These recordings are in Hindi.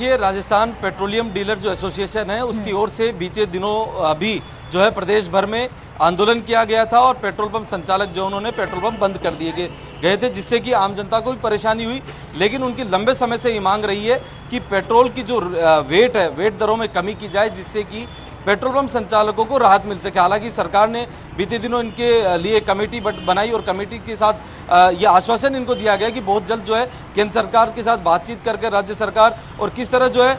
ये राजस्थान पेट्रोलियम डीलर जो एसोसिएशन है उसकी ओर से बीते दिनों अभी जो है प्रदेश भर में आंदोलन किया गया था और पेट्रोल पंप संचालक जो उन्होंने पेट्रोल पंप बंद कर दिए गए थे, जिससे कि आम जनता को भी परेशानी हुई। लेकिन उनकी लंबे समय से ये मांग रही है कि पेट्रोल की जो वेट दरों में कमी की जाए, जिससे कि पेट्रोल पंप संचालकों को राहत मिल सके। हालांकि सरकार ने बीते दिनों इनके लिए कमेटी बनाई और कमेटी के साथ ये आश्वासन इनको दिया गया कि बहुत जल्द जो है केंद्र सरकार के साथ बातचीत करके राज्य सरकार और किस तरह जो है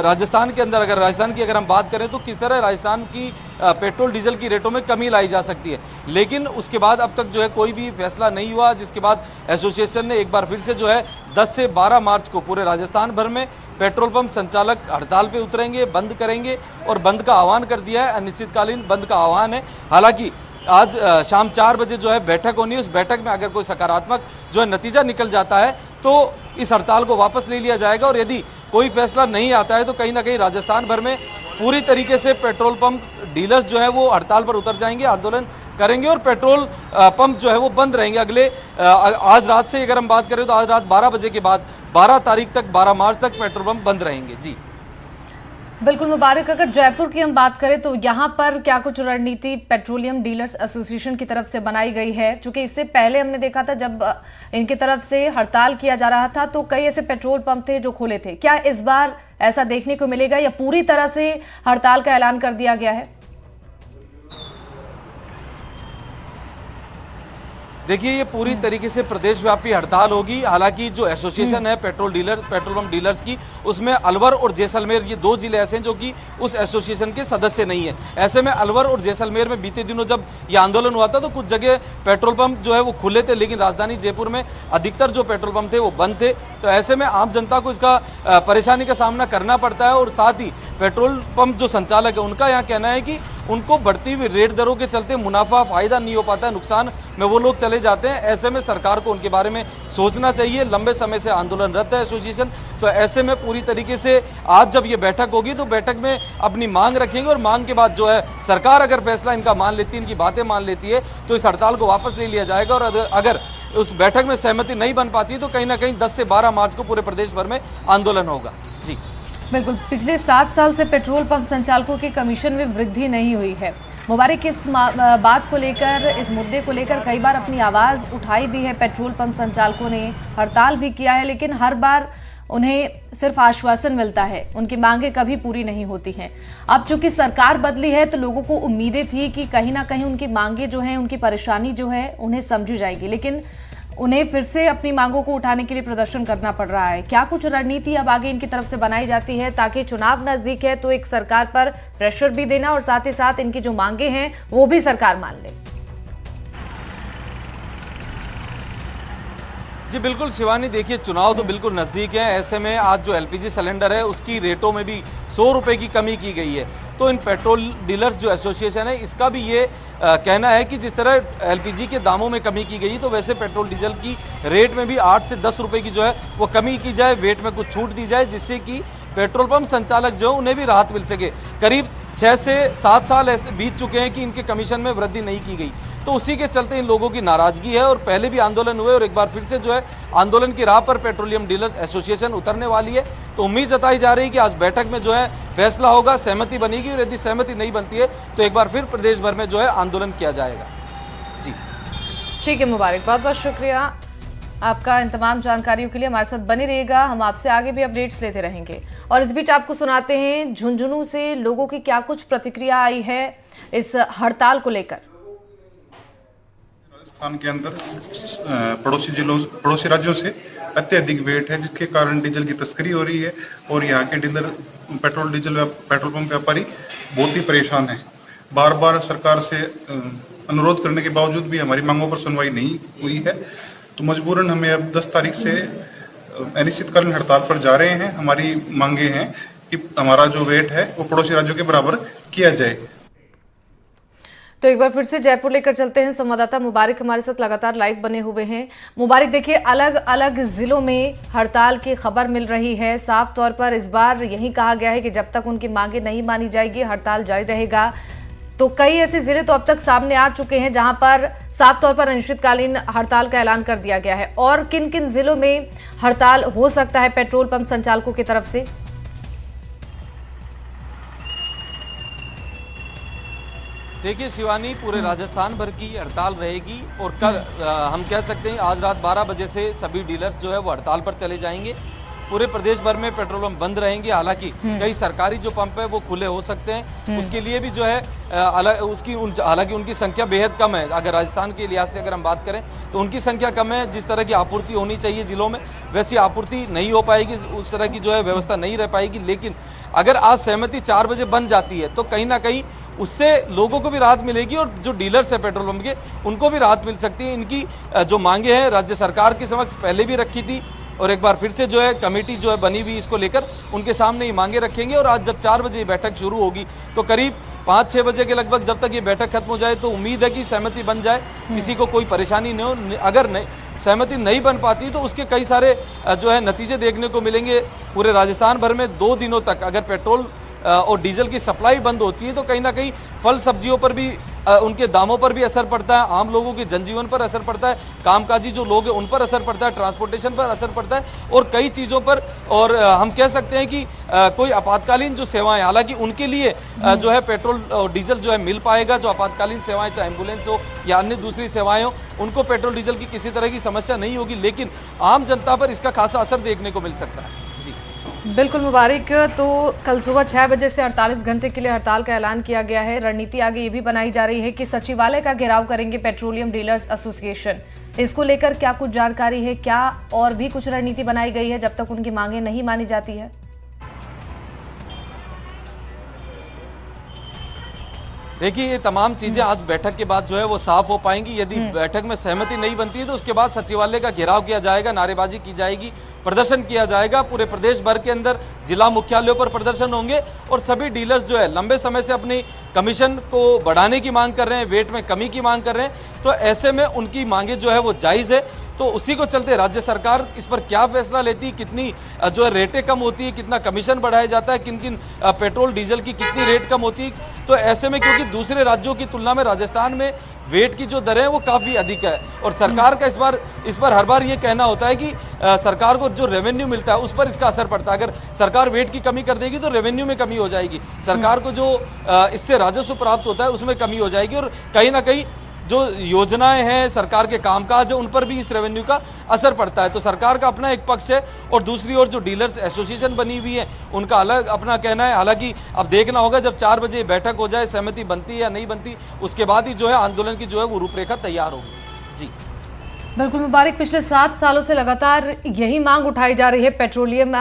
राजस्थान के अंदर, अगर राजस्थान की अगर हम बात करें तो किस तरह राजस्थान की पेट्रोल डीजल की रेटों में कमी लाई जा सकती है। लेकिन उसके बाद अब तक जो है कोई भी फैसला नहीं हुआ, जिसके बाद एसोसिएशन ने एक बार फिर से जो है 10 से 12 मार्च को पूरे राजस्थान भर में पेट्रोल पंप संचालक हड़ताल पे उतरेंगे, बंद करेंगे और बंद का आह्वान कर दिया है। अनिश्चितकालीन बंद का आह्वान है। हालांकि आज शाम 4 बजे जो है बैठक होनी है। उस बैठक में अगर कोई सकारात्मक जो है नतीजा निकल जाता है तो इस हड़ताल को वापस ले लिया जाएगा, और यदि कोई फैसला नहीं आता है तो कहीं ना कहीं राजस्थान भर में पूरी तरीके से पेट्रोल पंप डीलर्स जो है वो हड़ताल पर उतर जाएंगे, आंदोलन करेंगे और पेट्रोल पंप जो है वो बंद रहेंगे। अगले आज रात से अगर हम बात करें तो आज रात 12 बजे के बाद 12 तारीख तक, 12 मार्च तक पेट्रोल पंप बंद रहेंगे। जी बिल्कुल मुबारक, अगर जयपुर की हम बात करें तो यहाँ पर क्या कुछ रणनीति पेट्रोलियम डीलर्स एसोसिएशन की तरफ से बनाई गई है? क्योंकि इससे पहले हमने देखा था जब इनकी तरफ से हड़ताल किया जा रहा था तो कई ऐसे पेट्रोल पंप थे जो खुले थे। क्या इस बार ऐसा देखने को मिलेगा या पूरी तरह से हड़ताल का ऐलान कर दिया गया है? देखिए, ये पूरी तरीके से प्रदेशव्यापी हड़ताल होगी। हालांकि जो एसोसिएशन है पेट्रोल पंप डीलर्स की, उसमें अलवर और जैसलमेर ये 2 जिले ऐसे हैं जो कि उस एसोसिएशन के सदस्य नहीं है। ऐसे में अलवर और जैसलमेर में बीते दिनों जब ये आंदोलन हुआ था तो कुछ जगह पेट्रोल पंप जो है वो खुले थे, लेकिन राजधानी जयपुर में अधिकतर जो पेट्रोल पंप थे वो बंद थे। तो ऐसे में आम जनता को इसका परेशानी का सामना करना पड़ता है। और साथ ही पेट्रोल पंप जो संचालक है उनका यहाँ कहना है कि उनको बढ़ती हुई रेट दरों के चलते मुनाफा फायदा नहीं हो पाता है, नुकसान में वो लोग चले जाते हैं। ऐसे में सरकार को उनके बारे में सोचना चाहिए। लंबे समय से आंदोलनरत है एसोसिएशन, तो ऐसे में पूरी तरीके से आज जब ये बैठक होगी तो बैठक में अपनी मांग रखेंगे और मांग के बाद जो है सरकार अगर फैसला इनका मान लेती है, इनकी बातें मान लेती है, तो इस हड़ताल को वापस ले लिया जाएगा। और अगर उस बैठक में सहमति नहीं बन पाती तो कहीं ना कहीं 10 से 12 मार्च को पूरे प्रदेश भर में आंदोलन होगा। जी बिल्कुल, पिछले 7 साल से पेट्रोल पंप संचालकों के कमीशन में वृद्धि नहीं हुई है। मुबारक, इस बात को लेकर, इस मुद्दे को लेकर कई बार अपनी आवाज़ उठाई भी है। पेट्रोल पंप संचालकों ने हड़ताल भी किया है, लेकिन हर बार उन्हें सिर्फ आश्वासन मिलता है, उनकी मांगें कभी पूरी नहीं होती हैं। अब चूंकि सरकार बदली है तो लोगों को उम्मीदें थी कि कहीं ना कहीं उनकी मांगें जो हैं, उनकी परेशानी जो है उन्हें समझी जाएगी, लेकिन उन्हें फिर से अपनी मांगों को उठाने के लिए प्रदर्शन करना पड़ रहा है। क्या कुछ रणनीति अब आगे इनकी तरफ से बनाई जाती है ताकि चुनाव नजदीक है तो एक सरकार पर प्रेशर भी देना और साथ ही साथ इनकी जो मांगे हैं वो भी सरकार मान ले? जी बिल्कुल शिवानी, देखिए चुनाव तो बिल्कुल नज़दीक है। ऐसे में आज जो एलपीजी सिलेंडर है उसकी रेटों में भी 100 रुपये की कमी की गई है। तो इन पेट्रोल डीलर्स जो एसोसिएशन है इसका भी ये कहना है कि जिस तरह एलपीजी के दामों में कमी की गई तो वैसे पेट्रोल डीजल की रेट में भी 8 से 10 रुपये की जो है वो कमी की जाए, वेट में कुछ छूट दी जाए, जिससे कि पेट्रोल पंप संचालक जो उन्हें भी राहत मिल सके। करीब 6 से 7 साल ऐसे बीत चुके हैं कि इनके कमीशन में वृद्धि नहीं की गई, तो उसी के चलते इन लोगों की नाराजगी है। और पहले भी आंदोलन हुए और एक बार फिर से जो है आंदोलन की राह पर पेट्रोलियम डीलर एसोसिएशन उतरने वाली है। तो उम्मीद जताई जा रही है कि आज बैठक में जो है फैसला होगा, सहमति बनेगी, और यदि सहमति नहीं बनती है तो एक बार फिर प्रदेश भर में जो है आंदोलन किया जाएगा। जी ठीक है मुबारक, बहुत बहुत शुक्रिया आपका इन तमाम जानकारियों के लिए। हमारे साथ बने रहिएगा, हम आपसे आगे भी अपडेट्स लेते रहेंगे। और इस बीच आपको सुनाते हैं झुंझुनू से लोगों की क्या कुछ प्रतिक्रिया आई है इस हड़ताल को लेकर। राजस्थान के अंदर पड़ोसी राज्यों से अत्यधिक वेट है, जिसके कारण डीजल की तस्करी हो रही है और यहाँ के पेट्रोल पंप व्यापारी बहुत ही परेशान है। बार बार सरकार से अनुरोध करने के बावजूद भी हमारी मांगों पर सुनवाई नहीं हुई है, तो मजबूरन हमें अब 10 तारीख से अनिश्चितकालीन हड़ताल पर जा रहे हैं। हमारी मांगे हैं कि हमारा जो वेट है वो पड़ोसी राज्यों के बराबर किया जाए। तो एक बार फिर से जयपुर लेकर चलते हैं, संवाददाता मुबारक हमारे साथ लगातार लाइव बने हुए हैं। मुबारक, देखिए अलग अलग जिलों में हड़ताल की खबर मिल रही है। साफ तौर पर इस बार यही कहा गया है कि जब तक उनकी मांगे नहीं मानी जाएगी हड़ताल जारी रहेगा। तो कई ऐसे जिले तो अब तक सामने आ चुके हैं जहां पर साफ तौर पर अनिश्चितकालीन हड़ताल का ऐलान कर दिया गया है। और किन किन जिलों में हड़ताल हो सकता है पेट्रोल पंप संचालकों की तरफ से? देखिए शिवानी, पूरे राजस्थान भर की हड़ताल रहेगी और कल हम कह सकते हैं आज रात 12 बजे से सभी डीलर्स जो है वो हड़ताल पर चले जाएंगे। पूरे प्रदेश भर में पेट्रोल पंप बंद रहेंगे। हालांकि कई सरकारी जो पंप है वो खुले हो सकते हैं, उसके लिए भी जो है हालांकि उनकी संख्या बेहद कम है। अगर राजस्थान के लिहाज से अगर हम बात करें तो उनकी संख्या कम है। जिस तरह की आपूर्ति होनी चाहिए जिलों में वैसी आपूर्ति नहीं हो पाएगी, उस तरह की जो है व्यवस्था नहीं रह पाएगी। लेकिन अगर आज सहमति 4 बजे बन जाती है तो कहीं ना कहीं उससे लोगों को भी राहत मिलेगी और जो डीलर्स है पेट्रोल पंप के उनको भी राहत मिल सकती है। इनकी जो मांगे हैं राज्य सरकार के समक्ष पहले भी रखी थी और एक बार फिर से जो है कमेटी जो है बनी हुई इसको लेकर उनके सामने ही मांगे रखेंगे। और आज जब 4 बजे बैठक शुरू होगी तो करीब 5-6 बजे के लगभग जब तक ये बैठक खत्म हो जाए तो उम्मीद है कि सहमति बन जाए, किसी को कोई परेशानी नहीं हो। अगर नहीं सहमति नहीं बन पाती तो उसके कई सारे जो है नतीजे देखने को मिलेंगे। पूरे राजस्थान भर में 2 दिनों तक अगर पेट्रोल और डीजल की सप्लाई बंद होती है तो कहीं ना कहीं फल सब्जियों पर भी उनके दामों पर भी असर पड़ता है, आम लोगों के जनजीवन पर असर पड़ता है, कामकाजी जो लोग हैं उन पर असर पड़ता है, ट्रांसपोर्टेशन पर असर पड़ता है और कई चीज़ों पर। और हम कह सकते हैं कि कोई आपातकालीन जो सेवाएं, हालांकि उनके लिए जो है पेट्रोल और डीजल जो है मिल पाएगा। जो आपातकालीन सेवाएं चाहे एम्बुलेंस हो या अन्य दूसरी सेवाएं हो उनको पेट्रोल डीजल की किसी तरह की समस्या नहीं होगी, लेकिन आम जनता पर इसका खासा असर देखने को मिल सकता है। जी बिल्कुल मुबारक। तो कल सुबह 6 बजे से 48 घंटे के लिए हड़ताल का ऐलान किया गया है। रणनीति आगे ये भी बनाई जा रही है कि सचिवालय का घेराव करेंगे पेट्रोलियम डीलर्स एसोसिएशन। इसको लेकर क्या कुछ जानकारी है, क्या और भी कुछ रणनीति बनाई गई है जब तक उनकी मांगे नहीं मानी जाती है? देखिए ये तमाम चीजें आज बैठक के बाद जो है वो साफ हो पाएंगी। यदि बैठक में सहमति नहीं बनती है तो उसके बाद सचिवालय का घेराव किया जाएगा, नारेबाजी की जाएगी, प्रदर्शन किया जाएगा। पूरे प्रदेश भर के अंदर जिला मुख्यालयों पर प्रदर्शन होंगे और सभी डीलर्स जो है लंबे समय से अपनी कमीशन को बढ़ाने की मांग कर रहे हैं, वेट में कमी की मांग कर रहे हैं। तो ऐसे में उनकी मांगे जो है वो जायज़ है। तो उसी को चलते राज्य सरकार इस पर क्या फैसला लेती है, कितनी जो है रेटें कम होती है, कितना कमीशन बढ़ाया जाता है, किन किन पेट्रोल डीजल की कितनी रेट कम होती है, तो ऐसे में क्योंकि दूसरे राज्यों की तुलना में राजस्थान में वेट की जो दर है वो काफ़ी अधिक है और सरकार का इस बार हर बार ये कहना होता है कि सरकार को जो रेवेन्यू मिलता है उस पर इसका असर पड़ता है। अगर सरकार वेट की कमी कर देगी तो रेवेन्यू में कमी हो जाएगी, सरकार को जो इससे राजस्व प्राप्त होता है उसमें कमी हो जाएगी और कहीं ना कहीं जो योजनाएं हैं, सरकार के कामकाज है, उन पर भी इस रेवेन्यू का असर पड़ता है। तो सरकार का अपना एक पक्ष है और दूसरी ओर जो डीलर्स एसोसिएशन बनी हुई है उनका अलग अपना कहना है। हालांकि अब देखना होगा जब 4 बजे बैठक हो जाए, सहमति बनती है या नहीं बनती, उसके बाद ही जो है आंदोलन की जो है वो रूपरेखा तैयार होगी। जी बिल्कुल मुबारक। पिछले 7 सालों से लगातार यही मांग उठाई जा रही है पेट्रोलियम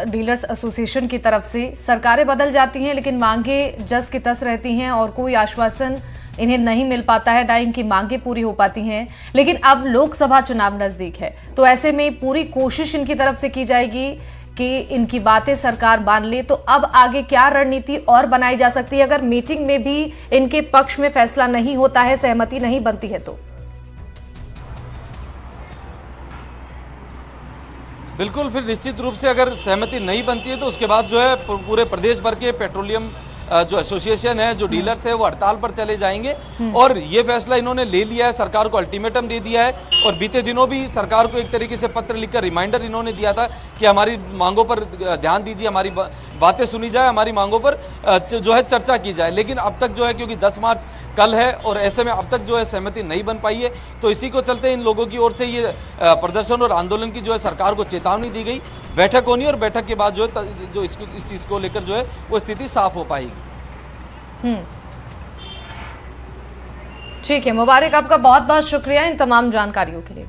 डीलर्स एसोसिएशन की तरफ से। सरकारें बदल जाती हैं लेकिन मांगे जस की तस रहती हैं और कोई आश्वासन इन्हें नहीं मिल पाता है, ना इनकी मांगे पूरी हो पाती हैं। लेकिन अब लोकसभा चुनाव नजदीक है तो ऐसे में पूरी कोशिश इनकी तरफ से की जाएगी कि इनकी बातें सरकार मान ले। तो अब आगे क्या रणनीति और बनाई जा सकती है अगर मीटिंग में भी इनके पक्ष में फैसला नहीं होता है, सहमति नहीं बनती है तो? बिल्कुल, फिर निश्चित रूप से अगर सहमति नहीं बनती है तो उसके बाद जो है पूरे प्रदेश भर के पेट्रोलियम जो एसोसिएशन है, जो डीलर्स है, वो हड़ताल पर चले जाएंगे। और ये फैसला इन्होंने ले लिया है, सरकार को अल्टीमेटम दे दिया है और बीते दिनों भी सरकार को एक तरीके से पत्र लिखकर रिमाइंडर इन्होंने दिया था कि हमारी मांगों पर ध्यान दीजिए, हमारी बातें सुनी जाए, हमारी मांगों पर जो है चर्चा की जाए। लेकिन अब तक जो है क्योंकि 10 मार्च कल है और ऐसे में अब तक जो है सहमति नहीं बन पाई है, तो इसी को चलते इन लोगों की ओर से ये प्रदर्शन और आंदोलन की जो है सरकार को चेतावनी दी गई। बैठक होनी और बैठक के बाद जो है जो इस चीज़ को लेकर जो है वो स्थिति साफ हो पाएगी। ठीक है मुबारक, आपका बहुत बहुत शुक्रिया इन तमाम जानकारियों के लिए।